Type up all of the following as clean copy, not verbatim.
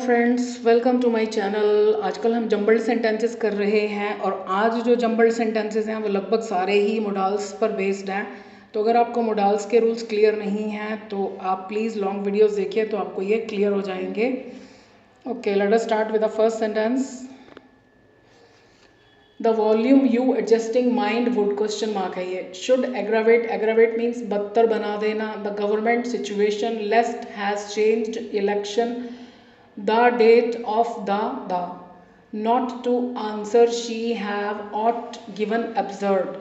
Friends, welcome to my channel. आजकल हम jumbled sentences कर रहे हैं और आज जो जंबल्ड सेंटेंसेस हैं वो लगभग सारे ही मोडाल्स पर बेस्ड हैं। तो अगर आपको मोडाल्स के रूल्स क्लियर नहीं हैं तो आप प्लीज़ लॉन्ग वीडियोस देखिए तो आपको ये क्लियर हो जाएंगे। Okay, let us start with the first sentence. The volume you adjusting mind would question mark है ये। शुड एग्रावेट, एग्रावेट मीन्स बदतर बना देना। The government situation lest has changed election the date of the not to answer she have ought given absurd.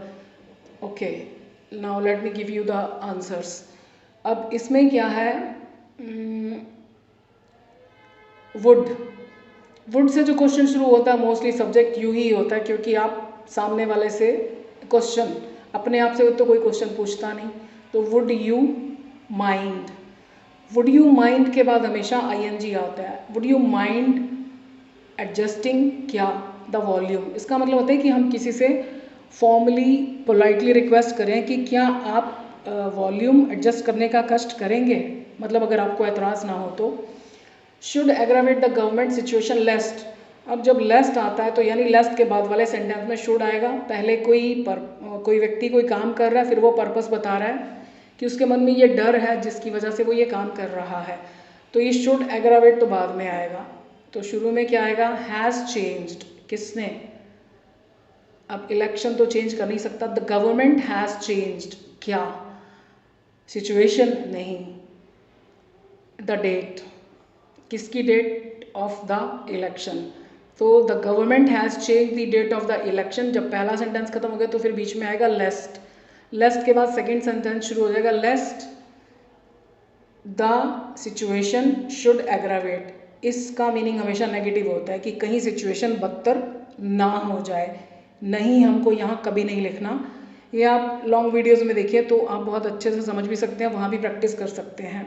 Okay, now let me give you the answers. अब इसमें क्या है, would say जो question शुरू होता है मोस्टली सब्जेक्ट यू ही होता है, क्योंकि आप सामने वाले से क्वेश्चन, अपने आप से तो कोई क्वेश्चन पूछता नहीं। तो would you mind, would you mind के बाद हमेशा आईएनजी आता है। वुड यू माइंड एडजस्टिंग क्या द वॉल्यूम, इसका मतलब होता है कि हम किसी से फॉर्मली पोलाइटली रिक्वेस्ट करें कि क्या आप वॉल्यूम एडजस्ट करने का कष्ट करेंगे, मतलब अगर आपको एतराज़ ना हो तो। Should aggravate the government situation lest, अब जब लेस्ट आता है तो यानी लेस्ट के बाद वाले सेंटेंस में शुड आएगा। पहले कोई व्यक्ति कोई काम कर रहा है, फिर वो पर्पस बता रहा है कि उसके मन में ये डर है जिसकी वजह से वो ये काम कर रहा है, तो ये शुड एग्रावेट तो बाद में आएगा। तो शुरू में क्या आएगा, हैज़ चेंज्ड, किसने, अब इलेक्शन तो चेंज कर नहीं सकता। द गवर्नमेंट हैज़ चेंज्ड क्या, सिचुएशन नहीं। द डेट, किसकी डेट, ऑफ द इलेक्शन। तो the government has change the date of the election, जब पहला सेंटेंस खत्म हो गया तो फिर बीच में आएगा लेस्ट। लेस्ट के बाद सेकेंड सेंटेंस शुरू हो जाएगा, लेस्ट द सिचुएशन शुड एग्रावेट। इसका मीनिंग हमेशा नेगेटिव होता है कि कहीं सिचुएशन बदतर ना हो जाए। नहीं, हमको यहाँ कभी नहीं लिखना। ये आप लॉन्ग वीडियोस में देखिए तो आप बहुत अच्छे से समझ भी सकते हैं, वहाँ भी प्रैक्टिस कर सकते हैं।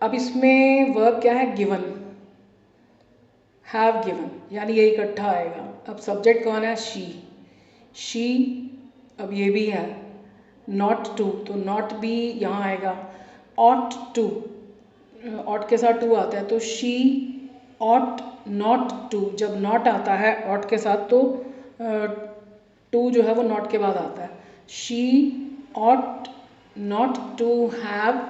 अब इसमें वर्ब क्या है, गिवन, हैव गिवन, यानी ये इकट्ठा आएगा। अब सब्जेक्ट कौन है, शी, अब ये भी है नॉट टू, तो नॉट भी यहाँ आएगा। ऑट टू, ऑट के साथ टू आता है, तो शी ऑट नॉट टू, जब नॉट आता है ऑट के साथ तो टू जो है वो नॉट के बाद आता है। She ought not to have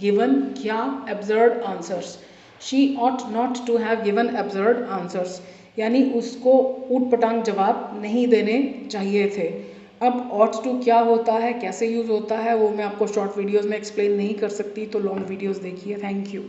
given क्या, absurd answers. She ought not to have given absurd answers, यानी उसको ऊट पटांग जवाब नहीं देने चाहिए थे। अब ऑट टू क्या होता है, कैसे यूज़ होता है, वो मैं आपको शॉर्ट वीडियोस में एक्सप्लेन नहीं कर सकती, तो लॉन्ग वीडियोस देखिए। Thank you.